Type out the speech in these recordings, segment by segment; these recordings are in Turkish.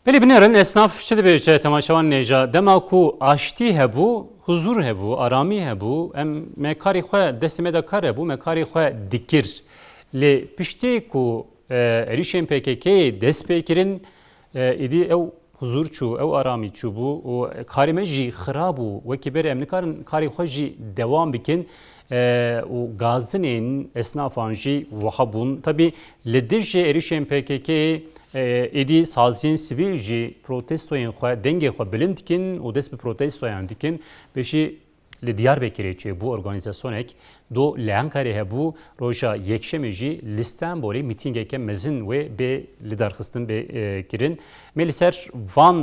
Beli binerin esnaf çede bir temaşavan neja dema ku aşti hebu, huzur hebu, arami hebu, em mekari xwe destime de kar hebu, mekari xwe dikir. Li piştî ku erişên PKK dest pêkirin îdî ew huzur çû, ew aramî çû bû û karê me jî xirab bû. Wekî berê em nikarin karê xwe jî dewam bikin û gazinên esnafan jî wiha bûn. Tabii li dijî erişên PKK êdî saziyên sivîl jî protestoyên xwe dengê xwe bilind dikin û dest bi protestoyan dikin. Pêşî li Diyarbekirê çê bû organizasyonek do li Enqerê hebû roja yekşemê jî li Stenbolê mîtîngeke mezin wê bê li derxistin bê kirin. Mê li ser van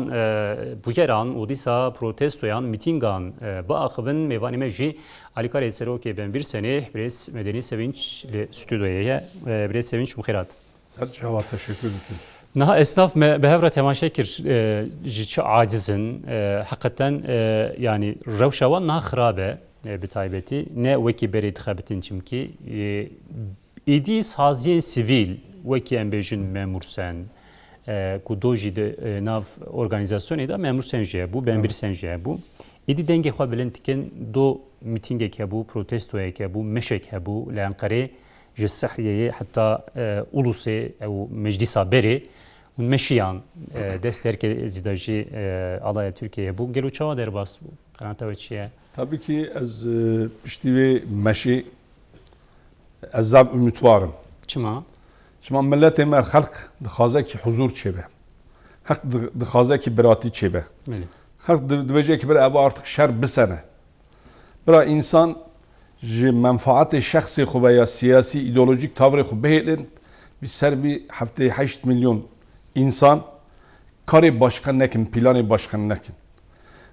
bûyeran û dîsa protestoyan mîtîngan biaxivin mêvanê me jî alîkarê serokê Benbîr Senêh Birêz Medeni Sevinç li stûdyoya ye. Birêz Sevinç bixêrat. Serçava teşekkür ederim. Naha esnaf me behevra temaşa kir ji çi acizin hakikaten yani rewşa wan naha xirabe bi taybetî ne wekî berê dixebitin çimkî êdî saziyên sivîl wekî em bêjin memûr sen ku do jî di nav organizasyonê de memûr sen jî hebû Benbîr sen jî hebû êdî dengê xwe bilind dikin do mîtîngek hebû protestoyek hebû meşek hebû li Enqerê ji Sihriyeyê heta Ulusê ew meclîsa berê meşiyan dest herkesî de jî alaya Türkiye'ye bu gelo çawa derbas bu kanata ve çiye. Tabii ki ez piştî vê meşê ez zam ümidvarım. Çima? Çima milletê me xelq dixwaze ki huzur çêbe. Xelq dixwaze ki biratî çêbe. Xelq dibêje ki bir ev artık şer bisene. Bira insan ji menfaatê şexsê xwe veya siyasî îdeolojîk tavrê xwe bihêlin vî ser vî heftê 8 milyon insan karê başkan nekin, planê başkan nekin.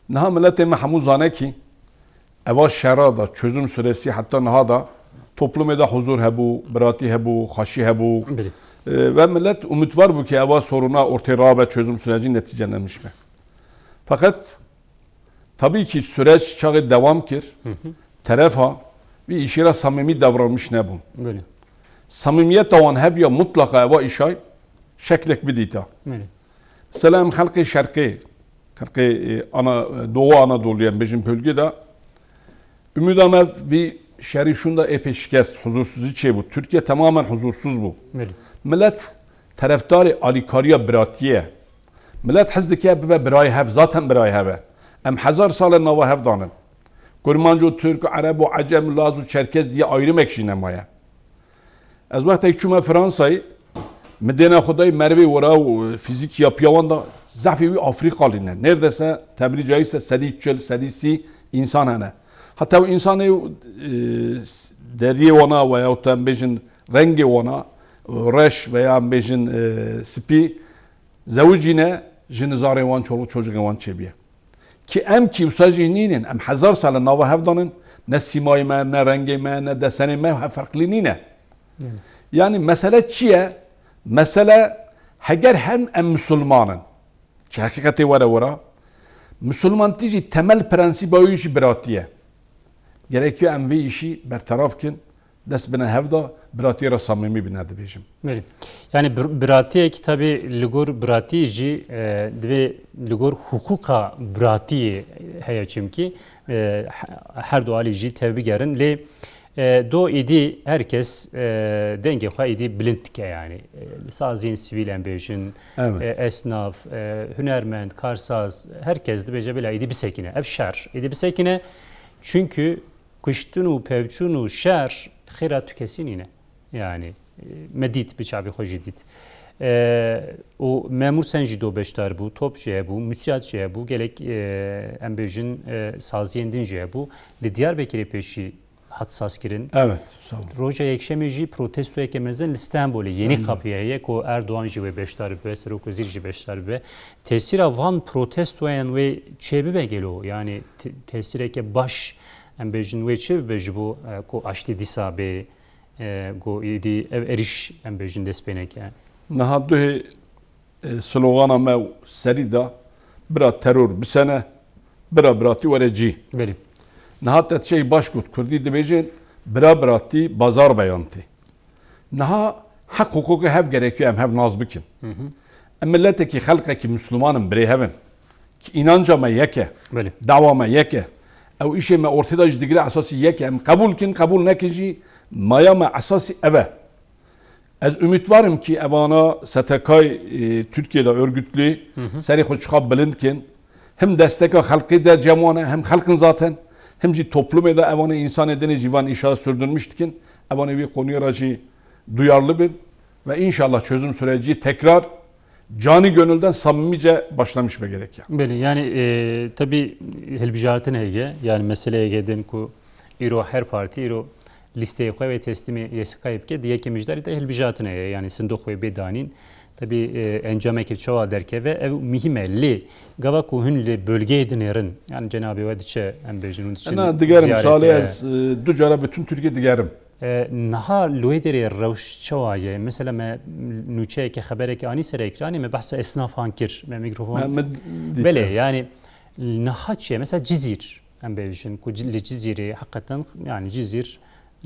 Niha milletê me hemû zane ki eva şera da çözüm süresi hatta niha da toplumê da huzur hebû, biratî hebû, xweşî hebû ve millet umidvar bû ki eva soruna ortaya rabe çözüm süreci neticelenmiş me. Fakat tabii ki süreç çağı devam kir. Terefa bir işe samimi davranmış nebûn. Samimiyet awan hebiya mutlaka eva işay şeklek bidîta. Mesela em xelkê şerqê, xelkê Doğu Anadolu'ya bejin bölgede ümida me bir şerî şunda epey şikest, huzursuzluğu çê bu. Türkiye tamamen huzursuz bu. Millet taraftarı alîkariya biratiye. Millet hez dike bive birayê hev, zaten birayê heve. Em hezar sale nava hev danin. Kurmanco, Türk, Arab, Acem, Laz, Çerkez diye ayrım ekşi nemaya. Ez vakti çuma Fransa'yı medena xudayı merve vura fizik yapıyavan da zafi Afrikalılar. Neredeyse tabiri caizse sedi çöl, sedisi insan hane. Hatta o insanı deriye ona veya bejin rengi ona reş veya bejin spi zevcine jinizare wan çoluk çocuk wan çebiye. Ki em ki usa jihninin em hazar sal nava hevdanın ne simay me ne rengi me ne deseni me farklı nine. Yani mesele çiye? Mesele heger hem em Müslümanın ki hakikati vara Müslüman tici temel prensibi o işi biratiye. Gerekiyor em ve işi bertaraf kin dest bine hevda biratiye ra samimi bine dibêjim. Yani biratiye ki tabi ligor biratiye jî divê ligor hukuka biratiye heye çimkî her dualî jî tevbî gerin lê do îdî herkes dengê xwe îdî bilind dike yani. Saziyên sivîl em bêjin, esnaf, hunermend, karsaz herkes dibêje bila îdî bisekine. Ev şer îdî bisekine çünkü kuştun û pevçûn û şer xêra tükesinîne. Yani medît bi çavê xwe jî dît. û memûr sen jî do beşdar bû, top jî hebû, müsyat jî hebû, gelek em bêjin saziyên din jî hebû. Li Diyarbekirê pêşî hatsas kirin. Evet, sağ olun. Roja yekşemê jî protestoyeke mezin li Stenbolê yeni kapıya heye ku Erdoğan jî wê beşdar bibe, Serokvezîr jî beşdar bibe. Tesîra van protestoyan wê çê bibe gelo? Yani tesîreke baş em bêjin wê çê bibe ji bo ku aştî dîsa bê go îdî ev êriş em bêjin dest pêneke. Niha duhê slogana me serî da bira teror bisene, bira biratî were cî. Niha te şey baş gut Kurdî dibêjin bira biratî bazar beyantî. Niha hek hukuku hev gerekiyor em hev naz bikin. milleteki halkeki Müslümanın birey hevin ki inanca me yeke Beli. dava me yeke ev işe me ortada ji digre asası yeke em kabul kin kabul nekici maya me asası eve ez ümitvarım ki evana STK'y Türkiye'de örgütlü seri hoşçakal bilindkin hem destek halkı da cemana hem halkın zaten hem ci toplum da evana insan edeni civan inşa sürdürmüştkin evana bir konuya racı duyarlı bir ve inşallah çözüm süreci tekrar cani gönülden samimice başlamış be gerek ya. Beli yani tabi helbijaretin hege yani meseleye gedin ku iro her parti iro listeye koy ve teslimi yeskayıp ke diye ki müjdari de helbijaretin hege yani sindo koy bedanin tabi encame ki çoğa derke ve ev mühimelli gava ku hünle bölge edinerin yani Cenab-ı Vediçe en bejinun için Ana digerim saliyaz ducara bütün Türkiye digerim. نها لويدري روش شوايه مثلا ما نوچه که خبره که آنی سر اکرانی ما بحث اسناف هانکر ما میکروفون بله يعني نها شيء مثلا جزير ام بيجن كل جزيره حقيقه يعني جزير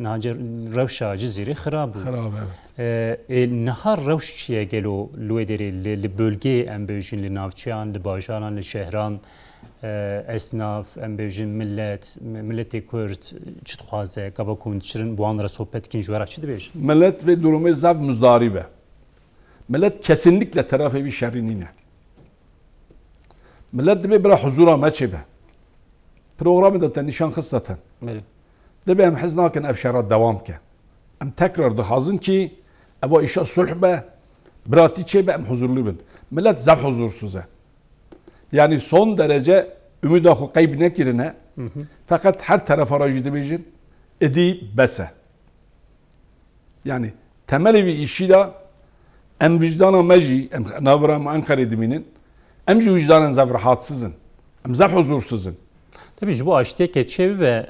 نهاجر روشا جزيره خراب evet. نها روش شيء قالوا لويدري لبölge ام بيجن لنافچان لباجان لشهران esnaf, embejin milleti Kürt çıtxaze, kabakun çirin bu anlara sohbet kin juvarakçı dibej. Millet ve durumu zav muzdaribe. Millet kesinlikle tarafı bir şerrinine. Millet dibe bira huzura meçebe. Programı da nişan kıssaten. Dibe em hiznakin evşerat devam ke. Em tekrar dihazın ki eva işa sulh be, birati çebe em huzurlu bin. Millet zav huzursuze. Yani son derece ümidahu kayb nekirine fakat her tarafa racide bejin edi bese. Yani temeli bir işi de em vicdana meji em navram Ankara ediminin em ji vicdanen zav rahatsızın. Em zav huzursuzun. Tabii bu aştiye keçevi ve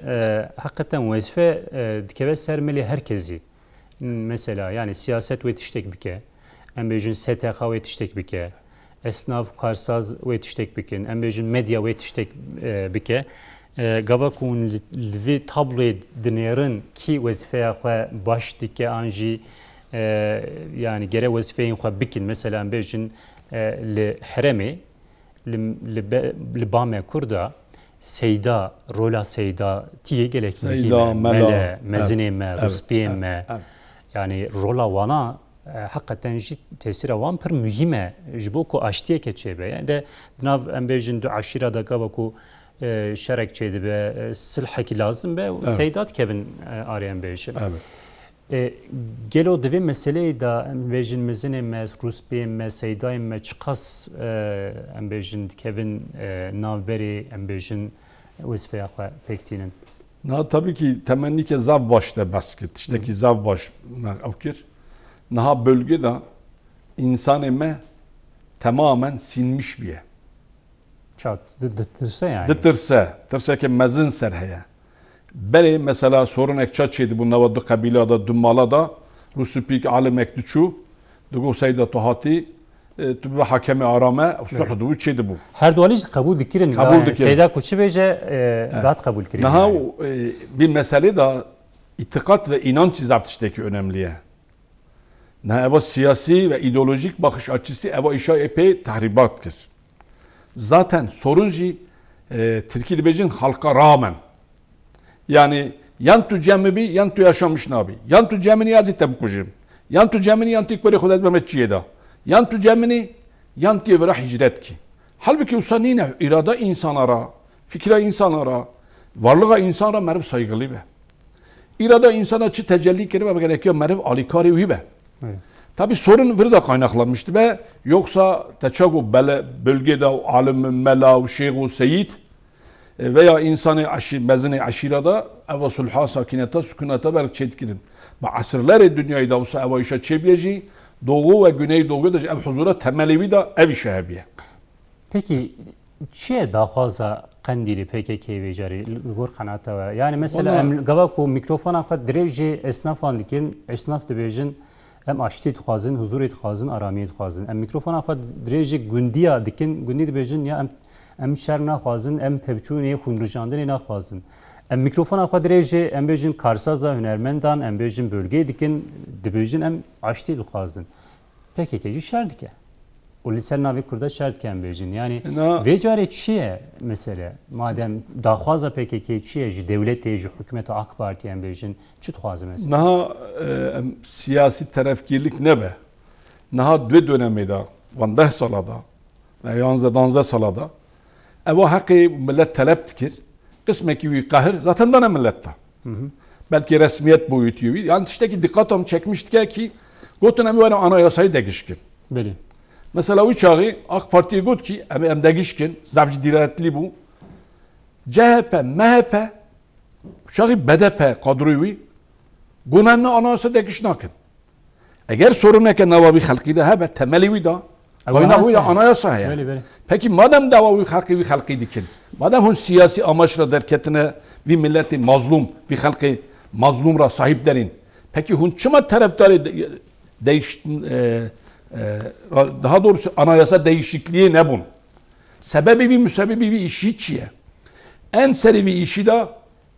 hakikaten vazife dikeve sermeli herkesi. Mesela yani siyaset ve tiştek bike. Em bejin STK ve tiştek bike. Esnaf karsaz ve tiştek bikin, embejin medya ve tiştek bike. Gavakun li tabloya dinerin ki vazifeye xwe baş dike anji yani gere vazifeyin xwe bikin. Mesela embejin li heremi li bame kurda seyda, rola seyda tiye gelek Seyda, mele, mezine me, ruspiye me. Yani rola vana hakikaten jî tesira wan pir mühim e ji bo ku aştiye keçe be yani de nav em bêjin du aşîra da gava ku şerek çêdi be silhekî lazım be seydat kevin arê em bêjin gelo divê meseleyê da em bêjin mezinê me rûspiyê me seydayê me çi qas em bêjin dikevin navberê em bêjin wezifeya xwe pêktînin. Na tabii ki temenni ke zav başta basket. İşteki zav baş avkir. Naha bölgede insan emme tamamen sinmiş bir yer. Çat dıtırsa yani. Dıtırsa ki mezin serheye. Beri mesela sorun ekçat şeydi bu navadı kabilada, dummalada Rusupik alim ekduçu dugu sayda tohati tübbe hakemi arame sulh dugu şeydi bu. Her dualiz kabul dikirin. Kabul dikirin. Seyda kuçu bece gat kabul kirin. Naha bir mesele de itikat ve inanç zaptıştaki önemliye. Ne eva siyasi ve ideolojik bakış açısı eva işe epey tahribattır. Zaten soruncu Türkiye becin halka rağmen yani yantu cemibi yantu yaşamış nabi yantu cemini yazıp tabukujum yantu cemini yantu ikbari hudat Mehmetçiye da yantu cemini yantu evra hicret ki halbuki usanine irada insanlara fikre insanlara varlığa insanlara merv saygılı be irada insana çi tecelli kerime gerekiyor merv alikari hibe. Tabi sorun burada kaynaklanmıştı be yoksa teçagu bölgede alim mela şeyhu seyit veya insanı mezine aşirada eva sulha sakinete sükunete berk çetkirin. Ba asırlar dünyayı da olsa eva işe çebiyeci doğu ve güney doğu da ev huzura temelivi de ev işebiye. Peki çiye daha fazla kandili PKK ve cari gor kanata var. Yani mesela gavaku mikrofona kad direvji esnafan dikin esnaf dibejin em aşti tıxazın, huzur tıxazın, aramiye tıxazın. Em mikrofona xwe dirêjê gundiya dikin, gundî dibêjin ya em şer naxwazin, em pevçûnê xwînrijandinê naxwazin. Em mikrofona xwe dirêjê em bêjin karsaza hunermendan, em bêjin bölgeyê dikin, dibêjin em aştî dixwazin. PKK jî şer dike. O liser navi kurda şartken bejin. Yani Na- vecare çiye mesele. Madem daxwaza PKK çiye ji devlete ji hükümete AK Parti'yen bejin. Çi dixwaze mesele? Naha siyasi tarafgirlik ne be? Naha dve dönemi da, 10 sala da, 11 sala da. Eva hakkı millet talep dikir. Kısmeki bir kahir zaten da ne millette. Belki resmiyet boyutu. Yani işte ki dikkatim çekmiştik ki Gotunemi var anayasayı değişkin. Beli. Mesela o çağı AK Parti'ye got ki em değişkin, zavcı diretli bu. CHP, MHP, çağı BDP kadroyu Gunanne anayasa değişnakin. Eğer sorun ne ki navavi halkı da hebe temeli da kaynağı da anayasa ya. Böyle. Peki madem davavi halkı dikin, madem hun siyasi amaçla derketine vi milleti mazlum, vi halkı mazlumra sahiplerin. Peki hun çıma taraftarı daha doğrusu anayasa değişikliği ne bunun? Sebebi ve müsebbibi bir işi çiye. En seri bir işi de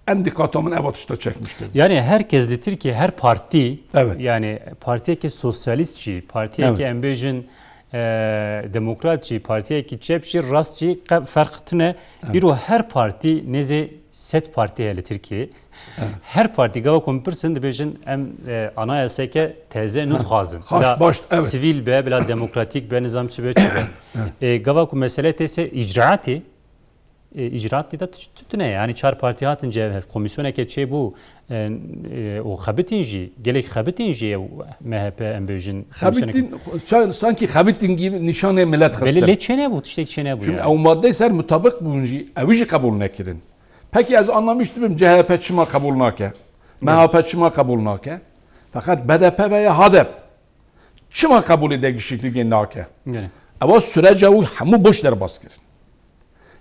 en dikkatımın evet üstte çekmiştir. Yani herkes litir ki her parti Evet. yani partiye ki sosyalistçi, partiye ki embejin demokratçı, partiye ki çepçi, rastçı farkıtına biro her parti neze set partiye litir ki her parti gava kompirsin de bejin em anayasa ke teze nut khazın. Evet. Sivil be, bila demokratik be, nizamçı be. Gava ku mesele tese icraati icraat da tütüne yani çar parti hatınca komisyona keçe bu o xabitinji gelek xabitinji MHP embejin Xabitin sanki xabitin gibi nişane millet xastır. Böyle leçene bu işte çene bu. Çünkü Yani. o madde ser mutabık bunji evici kabul nekirin. Peki az anlamıştım CHP çıma kabul nake. MHP çıma kabul nake. Fakat BDP veya HDP çıma kabul değişikliği nake. Yani. Ama sürece o hamu boşlar baskır.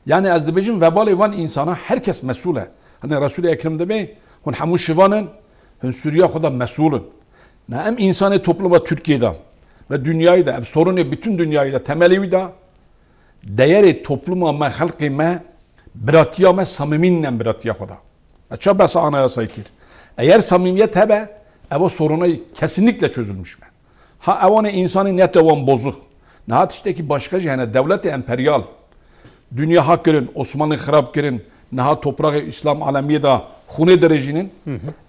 Yani az dibijin vebali van insana herkes mesule. Hani Resul-i Ekrem'de bey, hun hamu şivanın, hun Suriye kadar mesulün. Hem insani topluma Türkiye'de ve dünyayı da, sorunu bütün dünyayı da temeli da değeri topluma me halkı me biratiya me samiminle biratiya kadar. Açığa basa anayasa ikir. Eğer samimiyet hebe, eva sorunu kesinlikle çözülmüş me. Ha evane insanı net evan bozuk. Nahat işte ki başka cihane devleti emperyal. Dünya hak girin, Osmanlı xarab girin, naha toprağı İslam alemiye da hune derecinin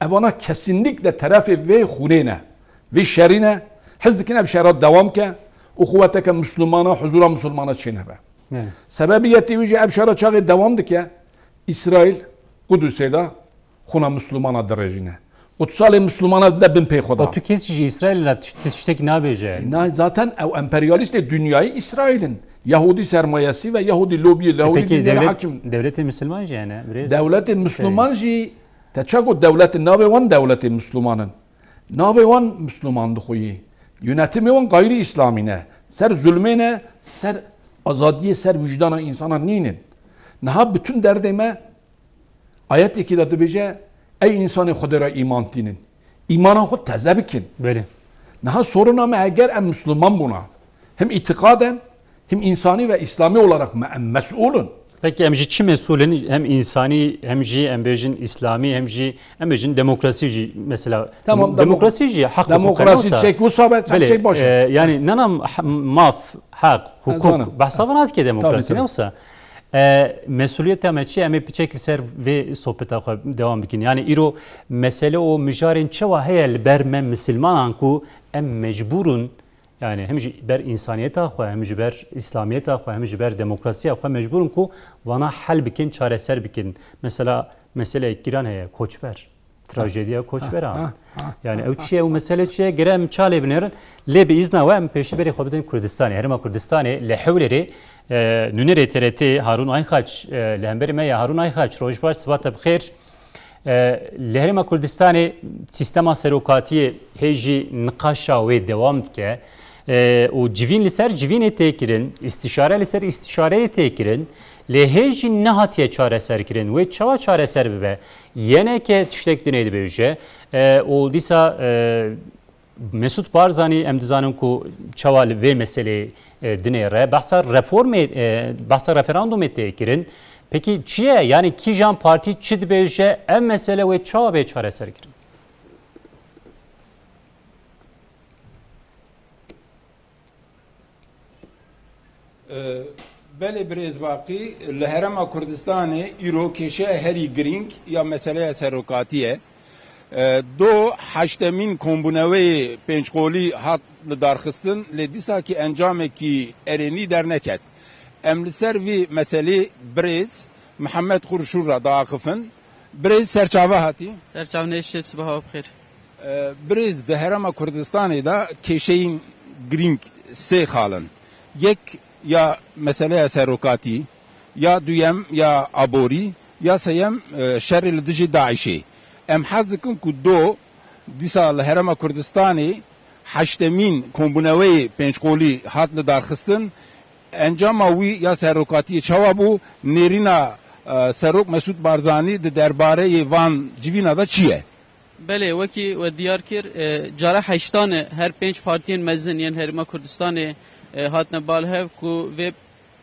evana kesinlikle tarafı ve hunene ve şerine hizdikine bir şerat devam ke o kuvveteke Müslümana, huzura Müslümana çiğne be. Sebebiyeti vici evşara çağı devamdı ki İsrail Kudüs'e de huna Müslümana derecine. Kutsal Müslümana da bin peykoda. O tüketici İsrail'le tüşteki ne yapacak? Zaten o emperyalist dünyayı İsrail'in Yahudi sermayesi ve Yahudi lobiyi, Yahudi dinleri hakim. Devleti Müslümanca yani. Devleti Müslümanca teçako devleti navevan devleti Müslümanın. Navevan Müslümandı koyu. Yönetimi van gayri İslamine. Ser zulmine, ser azadiye, ser vicdana insana ninin. Naha bütün derdime ayet ikidatı bece ey insanı Khudera iman dinin. İmana khud tezebikin. Böyle. Naha sorun ama eğer en Müslüman buna hem itikaden hem insani ve İslami olarak mesulun. Peki emji çi mesulün hem insani hem ji embejin İslami hem ji embejin demokrasici mesela Tamam, demokrasici hak demokrasi çek bu sabit çek boş. Yani nanam maf hak hukuk bahsavanat ki demokrasi ne olsa mesuliyet temeçi eme piçek ser ve sohbeta devam bikin. Yani iro mesele o müjarin çeva heyel berme Müslüman ku em mecburun yani hem ber insaniyet axwa hem ber İslamiyet axwa hem ber demokrasi axwa mecburun ku vana hal bikin çareser bikin. Mesela mesele giran heye koçber. Trajediye koçber ha. Yani o mesele çiye gerem çale biner le bi izna ve peşi beri xobden Kurdistan herma Kurdistan le hawleri nünere TRT Harun Ayxaç lemberi me Harun Ayxaç rojbaş sıbata bxir لهرما کردستان سیستم سروکاتی هیچی نقاشه و دوام که و جوین لسر جوین تکرین استشاره لسر استشاره تکرین لهیچی نهاتیه چاره سر کرین و چوا چاره سر ببه یعنی که تشتک دنیده بیشه و دیسا Mesut Barzani emdizanın ku çaval ve mesele dinere bahsa reform bahsa referandum ettiğirin peki çiye yani ki jan parti çid beje em mesele ve çava be çare serkirin. بله برزباقی لهرما کردستان ایرو کشه هری گرینگ یا مسئله سروکاتیه دو هشتمین کمبونوی پنجقولی هات لدارخستن لدیسا کی انجام کی ارینی در نکد املسر وی مسئله برز محمد خورشور را داخفن برز سرچاوه هاتی سرچاو نشته صبح بخیر برز ده هرما کردستان دا کشهین گرینگ سه خالن یک یا مسئله سروکاتی یا دویم یا ابوری یا سیم شر لدجی داعشی ام حزکن کو دو دیسا لهرما کردستانی هشتمین کمبونوی پنجقولی هات لدارخستن انجام وی یا سروکاتی چوابو نیرینا سروک مسعود بارزانی ده درباره وان جوینا دا چیه؟ بله وکی و دیار کر جاره هشتان هر پنج پارتین مزن یعنی هرما کردستان هات نبال هف کو و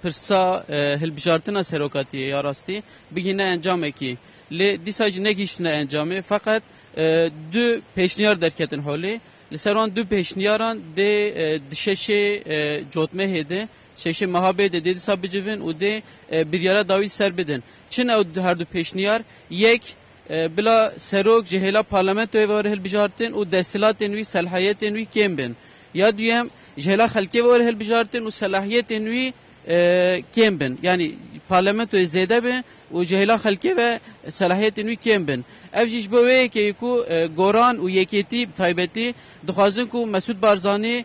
پرسا هلبجارتنا سروکاتیه یا راستی بگینه انجام اکی لی دیساج نگیشتنه انجامه فقط دو پیشنیار درکتن حالی لسران دو پیشنیاران ده دششه جوتمه هده شش مهابه ده دیسا بجوین و ده بیریارا داوی سر بدن چن او هر دو پیشنیار یک بلا سروک جهلا پارلمنتوی واره هلبجارتن و دستلات نوی صلاحیت نوی کم بن یا دویم جهلا خلقی واره هلبجارتن و صلاحیت نوی کم بن یعنی پارلمنتوی زیده بن و جهلا خلقی و صلاحیت نوی کم بن افجیش بوه که یکو گوران و یکیتی تایبتی دخوازن کو مسعود بارزانی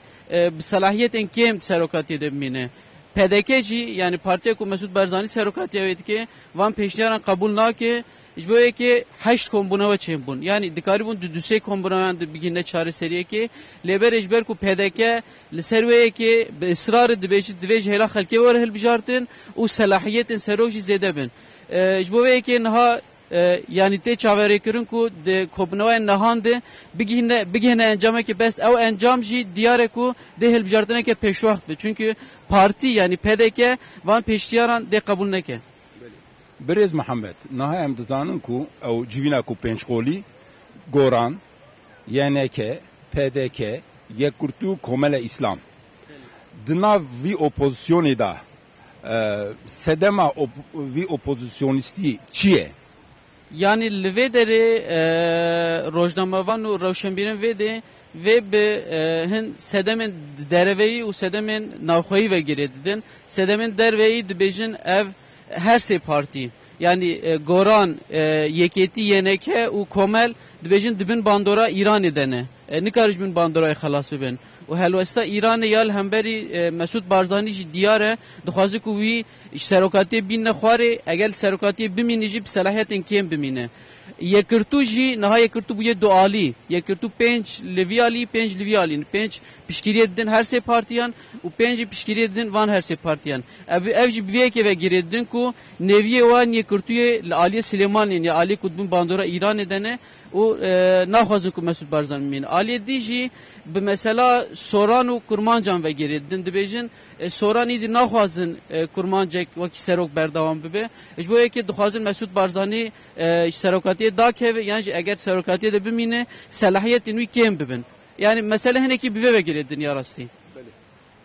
بصلاحیت کم سروکاتی دبمینه PDK جی yani partiye ku Mesut Barzani serokatiye vedi ki van peşniyaran kabul na ki İşte ki 8 kombinava çembun. Yani dikari bun düsey kombinava biginne çare seriye ki leber ejber ku PDK li serveye ki bi ısrar dibeji dibej hela xalke var hel bijartin u salahiyetin serokji zede bin. İşte ki naha yani te çaverekirin ku de kombinava nahande biginne encame ki best ev encam jî diyare ku de hel bijartine ki peşvaxt bi. Çünkü parti yani PDK van peşniyaran de kabul neke. برز محمد نه هم دزانن کو او جوینا کو پنجقولی گوران یعنی که PDK یکورتو کومل اسلام دنا وی اپوزیسیونی دا سدما وی اپوزیسیونیستی چیه Yani livederi rojnamavan u ravşenbirin vede ve be hin sedemin dereveyi u sedemin navxoyi ve giredidin sedemin derveyi dibejin ev her şey parti yani Goran yeketi yeneke u komel dibejin dibin bandora İran edene nikarij bin bandorayı xalas ben و هلوستا ایران یال همبری مسعود بارزانی جی دیاره دخوازی کو وی سروکاتی بین نخواره اگر سروکاتی بمینی جی بصلاحیت کم بمینه یکرتو جی نها یکرتو بوی دو عالی یکرتو 5 لیویالی 5 لیویالی 5 pişkiriye din her şey partiyan u 5 pişkiriye din van her şey partiyan ev ji biye ke ve giredin ku neviye van yekirtuye Ali Süleyman'ın ya Ali Kutbun bandora İran edene o naxwazin ku Mesut Barzan min Ali diji bi mesela Soran u Kurmancan ve giredin dibejin Soran idi naxwazin Kurmancak vaki serok berdavam bibe bu eke dixwazin Mesut Barzani serokatiye da ke yani eğer serokatiye de bimine salahiyetin wi kem bibin yani mesele heneki bive ve giredin ya rasti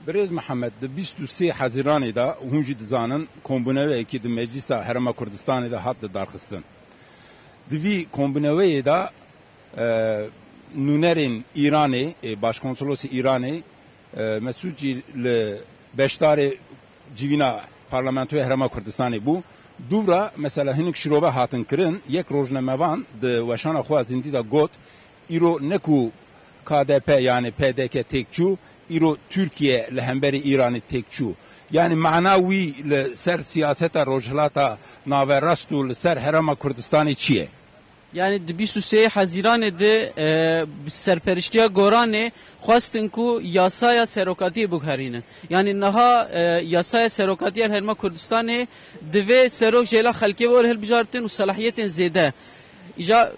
برز محمد د 23 حزیران دا هونجی دزانن کومبونوی کی د مجلس هرما کردستان دا حد دارخستن دوی کومبونوی دا نونرین ایرانی başkonsolosu ایرانی مسعودی ل beştare civina parlamentoya Herma Kurdistani bu duvra mesela hinik şirove hatın kirin yek rojnamevan de veşana xwa zindi da got iro neku KDP yani PDK tekçu iro Türkiye lehemberi İran'ı tekçu yani manavi le ser siyaseta rojhlata naverastu le ser Herma Kurdistan'ı çiye yani 23 Haziran de serperiştiya Goran'e xwastin ku yasaya serokatiye bukharinin yani naha yasaya serokatiye Herma Kurdistan'e dve serok jela xalke vor helbijartin u salahiyetin zede ija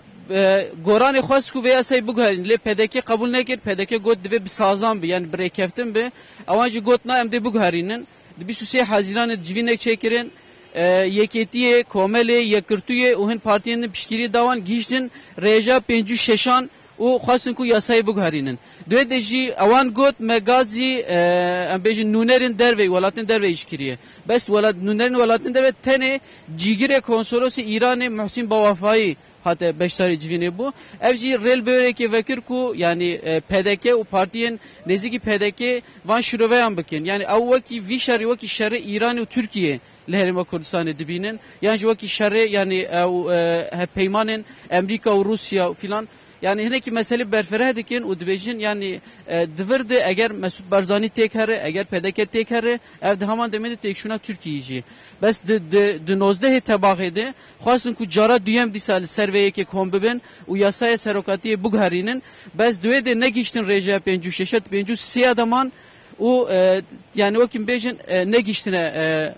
Goran xwast ku ve yasayı bukharin le PDK kabul nekir PDK got dve bisazan bi yani brekeftin bi ama ji got na em de bukharinin 23 Haziran civinek çekirin yeketiye komele yekirtuye uhin partiyenin pişkiri davan giştin reja 5 şeşan و خواستن کو یاسای بگهرینن دوی دجی اوان گوت مگازی ام بیجن نونرین دروی ولاتن دروی اشکریه بس ولات نونرین ولاتن دروی تنه جیگیر کنسولوس ایران محسن باوفایی hatta beştari civine bu. Evci rel böreki vekir ku yani PDK o partiyen neziki PDK van şuroveyan bakın. Yani avvaki vi şerri vaki şerri İran ve Türkiye leherima Kurdistan'ı dibinin. Yani vaki şerri yani peymanın Amerika ve Rusya filan. Yani hine ki mesele berfere dikin u dibejin yani dıvırdı eğer Mesut Barzani tek herre eğer PDK tek herre evde hemen demedi tek şuna Türkiye'ci. Bes de nozde tebağıydı. Xwastin ku cara duyem dîsal serveyekê kom bibin û yasaya serokatiyê biguherînin bes duê de negîştin rêjeya pêncû şeşet pêncû sêya deman û yani wekî bêjin negîştine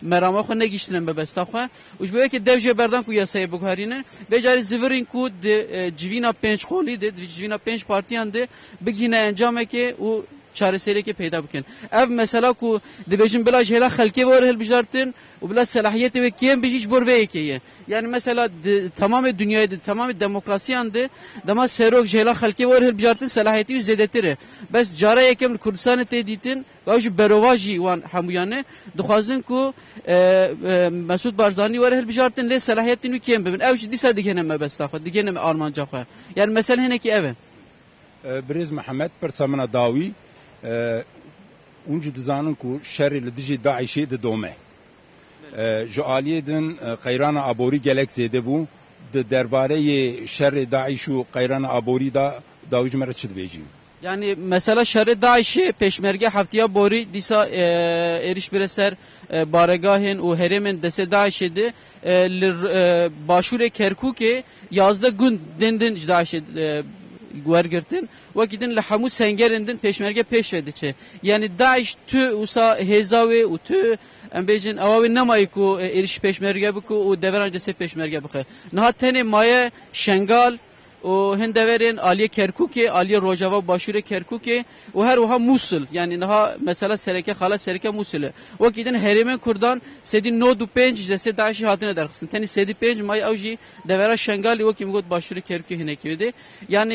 merama xwe negîştine mebesta xwe û ji bo wekî dev jê berdan ku yasayê biguherînin bêcarî zivirîn ku di civîna pênc qolî de di civîna pênc partiyan de bigîne encamekê û çareseriyê peyda bikin. Ev mesela ku dibêjin bila jêla xelkê ve hilbijartin û bila selahiyetê ve kiyên bijî ji bo vê yekê ye. Yani mesela tamamı dünyada tamamı demokrasiyan de dema serok jêla xelkê ve hilbijartin selahiyetî zêdetir e. Bes cara yekem Kurdistanê tê dîtin gav ji berova jî wan hemûyanê dixwazin ku Mesut Barzani ve hilbijartin lê selahiyetên wî kiyên bibin. Ew jî dîsa digihene mebesta xwe, digihene armanca xwe. Yani mesele hinekî ev e. Birêz Mihemed persamena dawî اونجا دزانن کو شر لدیجی داعشی د دومه جو عالیه دن قیران ابوری گلک زیده بو د درباره شر داعش و قیران ابوری دا داوج مره چد بیجیم Yani mesela şerri Daiş'i peşmerge haftaya bori disa eriş bireser baregahın o heremin dese Daiş'di başure Kerkuk'e yazda gün dendin Daiş'i guergirtin vakidin lahamu sengerindin peşmerge peşvediçe yani Daesh tü usa hezavi u tü embejin avavi namayı ku eriş peşmerge bu ku u deveran cese peşmerge bu nahat tene maye şengal o hendeverin Aliye Kerkuk'e Aliye Rojava başure Kerkuk'e o her oha Musul yani naha mesela sereke hala sereke Musul'e vakidin herimen kurdan sedin nodu penc dese Daesh hatine derksin teni sedi penc may avji devera şengali o kim god başure Kerkuk hinekiydi yani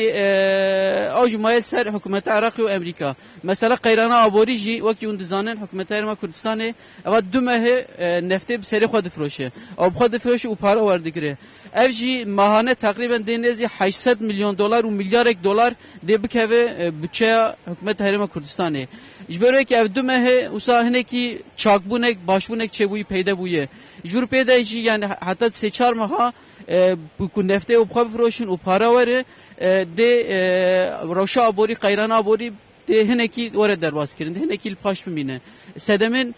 avji mayel ser hükümeti Irak ve Amerika mesela Qayrana Aboriji vakti undizanın hükümeti Irak Kurdistan'e ama dümehe nefte bir seri xwed froşe o xwed froşe u para var dikire evji mahane takriben denezi 800 milyon dolar u milyarek dolar de bikeve bütçe hükümet Herima Kurdistan'e. İjbere ki ev dümehe usahine ki çakbunek başbunek çebuyi peyde buye. Jur peyde işi yani hatta seçar maha bu nefte u xwefroşun u para vere de roşa abori qayrana abori de hineki ore derbas kirin de hineki paş bimine. Sedemin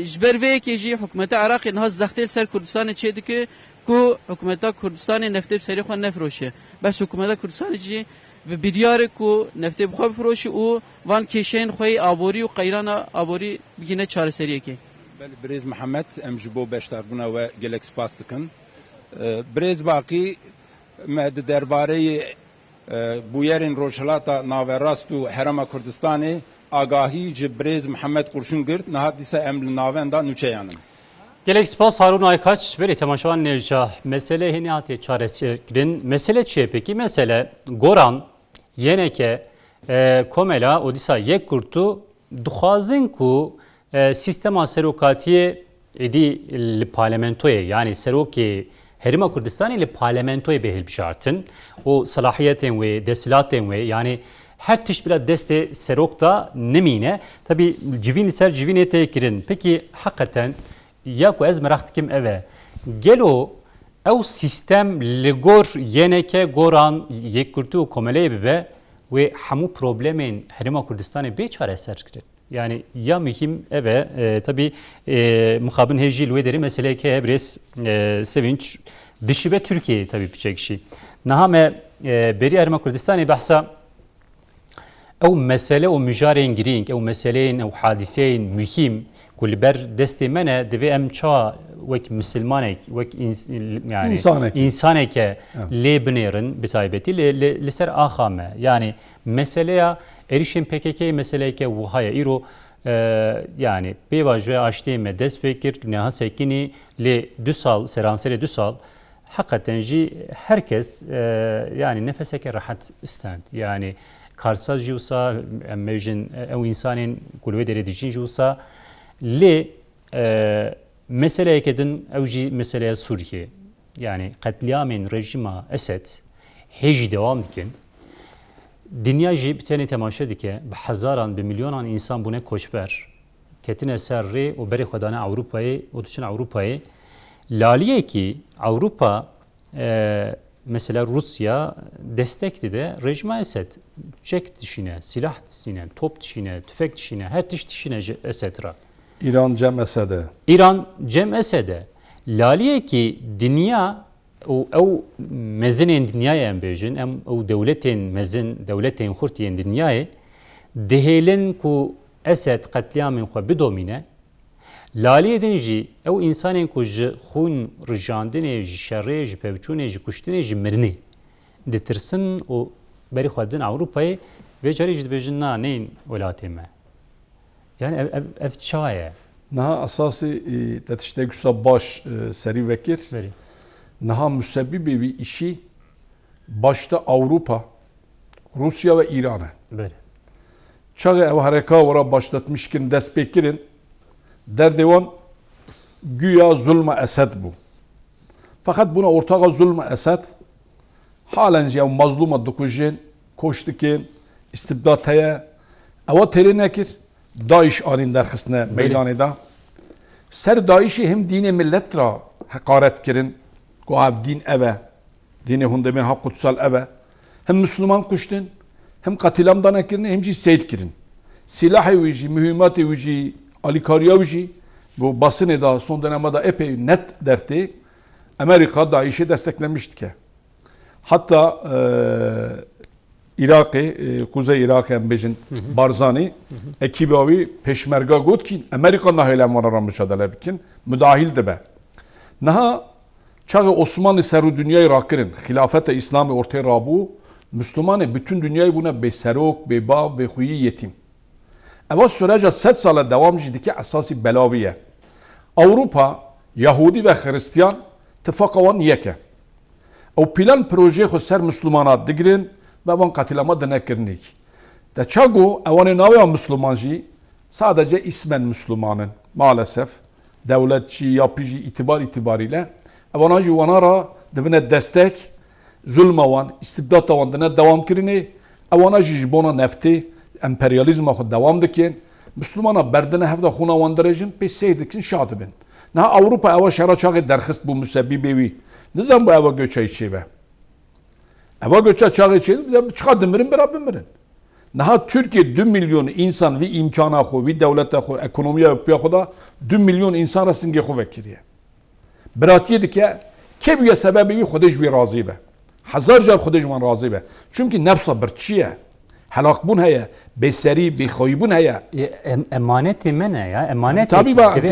jberve ki ji hükümet Irak inha zaxtel ser Kurdistan'e çediki ku hükümeta Kurdistan'e nefte seri xwe nefroşe. Bes hükümeta Kurdistan'e ji ve biryare ku nefte xwe froşi û van keşên xwe abori û qayrana abori bigine çareseriye ki. Birêz Mihemed em ji bo beşdarbûna we gelek spas dikin. Birêz Baqî me di derbareyê bûyerên rojhilata naverast û Herêma Kurdistanê agahî ji Birêz Mihemed Qurşun girt nihat dîsa em li navên da nûçeyanin. Gelek spas Harun Aykaç beri temaşavan nevca mesele hiniyatiye çareskirin mesele çiye peki mesele Goran yeneke komela odisa yek kurtu duxazin ku sistema serokatiye edi li parlamentoye yani seroki Herima Kurdistan'ı li parlamentoye behil bişartın o salahiyetin ve desilatin ve yani her tişbilat deste serokta nemine tabi civin ser civinete kirin peki hakikaten ya ku ez merak dikim eve gelo ev sistem ligor yeneke goran yekkurtu komeleye bibe ve hamu problemin Herima Kurdistan'ı bir çareser kirin. Yani ya mühim eve tabi muhabin hevcil ve deri mesele ki ebres sevinç dışı ve Türkiye tabi bir şey. Nahame beri Herima Kurdistan'ı bahsa ev mesele o müjareyn giring ev meseleyin ev hadiseyin mühim kul ber deste mene deve em ça vek Müslümanek vek yani insaneke lebnerin bitaybeti le ser ahame yani meseleye erişim PKK meseleke vuhaya iro yani bevaje açtığım dest bekir neha sekini le düsal seransere düsal hakikaten jî herkes yani nefeseke rahat istend. Yani karsa jî wisa em mevjin ew insanên ku li wê derê dijîn jî wisa lê meseleyeke din ew jî meseleya Sûriye. Yani qetliyamên rejima Esed hê jî devam dikin. Dünya jî bi tenê temaşe dike bi hezaran bi milyonan insan bûne koçber. Ketine ser rê û berê xwe dane Ewropayê û diçin Ewropayê. Laliyekî Avrupa mesela Rusya destek dide rejima Esed. Çek dişine, silah dişine, top dişine, tüfek dişine, her tiş dişine Esedra. İran Cem Esed'e. İran Cem Esed'e. Laliyekî dünya ew mezinên dünyayê em bêjin, em ew dewletên mezin, dewletên xurt yên dünyayê dihêlin ku Esed qetliyamên xwe bidomîne. Laliyê din jî ew însanên ku ji xûn rijandinê, ji şerê, ji pevçûnê, ji kuştinê, ji mirinê ditirsin û berî xwe din Ewropayê vê carî jî dibêjin na neyên welatê me. Yani ev çawa ye? Naha asası te tiştek wisa baş serî vekir. Berî. Naha müsebbibê vî işî başta Avrupa, Rusya ve İran'e. Berî. Çağı ev hareka wara başlatmışkin dest pê kirin derdewan güya zulma Esed bû. Fakat buna ortağa zulma Esed halen jî ew mazluma dikujin, koş dikin, istibdat heye. Ewa têrê nekir. Daesh anîn derxistine meydanê da. Ser Daişê hem dînê millet ra hekaret kirin. Ku ev dîn ev e. Dînê hûn demên ha kutsal ev e. Hem Müslüman kuştin, hem qetilam da nekirin, hem jî seyid kirin. Silahê wî jî, mühimmatê wî jî, alîkariya wî jî bu basınê da son dönemde da epey net dertê Amerika Daiş'i desteklemişti. Hatta Irak'ı, Kuzey Irak'ı em bejin Barzani ekibi peşmerga got ki Amerika nahilen vara mücadele bikin müdahil de be. Naha çağı Osmanlı seru dünyayı rakirin hilafet-i İslam'ı ortaya rabu Müslümanı bütün dünyayı buna be serok, be bav, be huyi yetim. Eva sürece 7 sala devam jidiki esası belaviye. Avrupa, Yahudi ve Hristiyan tıfakavan yeke. O plan proje xo ser Müslümana digirin ve van katilama denekirnik. De çago evanı navya Müslümanji sadece ismen Müslümanın maalesef devletçi, yapıcı itibar itibariyle evanajı vanara dibine destek zulmavan, istibdat van dine devam kirini evanajı jibona nefti emperyalizma xo devam dikin Müslümana berdine hevda xuna van derejin pe seydikin şadibin. Naha Avrupa eva şera çağı derxist bu müsebbibevi. Nizam bu eva göçe içibe. Eva göçe çağı içibe. Çıkardım birin beraber birin. Naha Türkiye 2 milyon insan vi imkana xo, vi devlete xo, ekonomiye yapıya xo da 2 milyon insan rasinge xo vekiriye. Biratiye dike kebiye sebebi vi xodej vi razı be. Hazarca xodej man razı be. Çünkü nefsa birçiye. Helak bun heye, beseri, bekhoybun heye. Emaneti mene ya, emaneti. Tabii bak.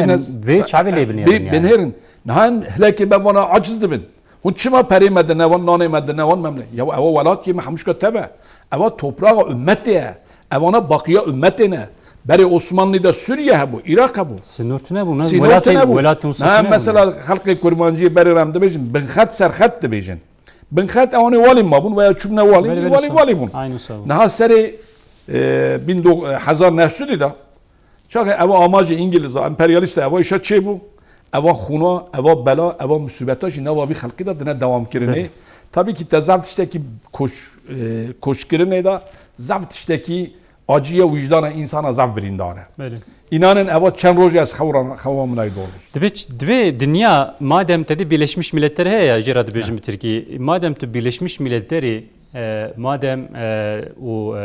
Ve çavi biniyor yani. Ben herin. Nahan helaki ben bana acizdi bin. Hun çima perimedi nevan, nanemedi nevan memle. Ya eva velat ki mahmuşka tebe. Eva toprağa ümmet diye. Evana bakiya ümmetine. Beri Osmanlı'da Suriye bu, Irak bu. Sinurtune bu. Sinurtune bu. Velatın mesela halkı kurmancıyı beri ramde bejin. Bin khat serhat de bejin. Bin khat evani valim ma bun veya çubne valim. Vali bun. Aynı savu. Naha seri 1900 da. Çağı eva amacı İngiliz, emperyalist eva işe çe bu. Eva xuna, eva bela, eva musibeta jî nava vî xelkî da dine devam kirinê. Tabii ki te zev tiştekî koşkirinê da zev tiştekî acıya vicdana insana zev birîndar e. İnanın eva çend roj ez xewa min doğru. Divê dünya madem tedi Birleşmiş Milletler heye ya jêra dibêjim Tirkiye. Madem tu Birleşmiş Milletlerî madem û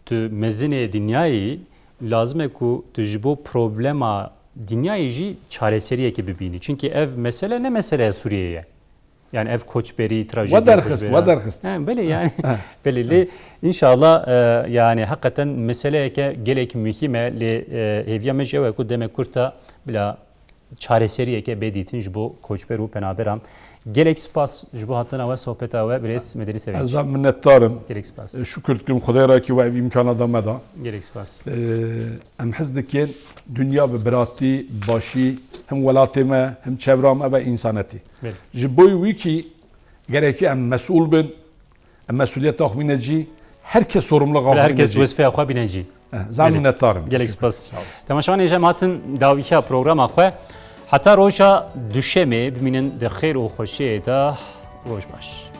tu mezinê dünyayê lazım e ku tu ji bo problema dünyayı jî çareseriyekê bibînî. Çünkü ev mesele ne mesele Suriye'ye. Yani ev koçberi, trajedi. Vadarxist. Böyle yani. Belli. İnşallah yani hakikaten meseleyeke gelek mühime li evyame jewe ku demek kurta bila çareseriyeke bedîtin ji bo koçber û penaberan. Gelek spas ji bo hatina we sohbeta we birêz Medeni Sevinç. Ez minnetdarim. Gelek spas. Şükür dikim Xwedaya ra ki ve ev imkana da meda. Gelek spas. Em hez dikin dünya bi biratî, başî, hem welatê me, hem çevra me ve insanetî. Belê. Ji bo wî ki gerekî em mesûl bin, em mesuliyeta xwe bîne cî, herkes sorumluluğa xwe Herkes bîne cî. wezifeya xwe bîne cî. Zan minnetdarim. Gelek spas. Temaşavan êja hatin dawîka programa xwe heta roja duşemê bimînin di xêr û xweşiyê de roj baş.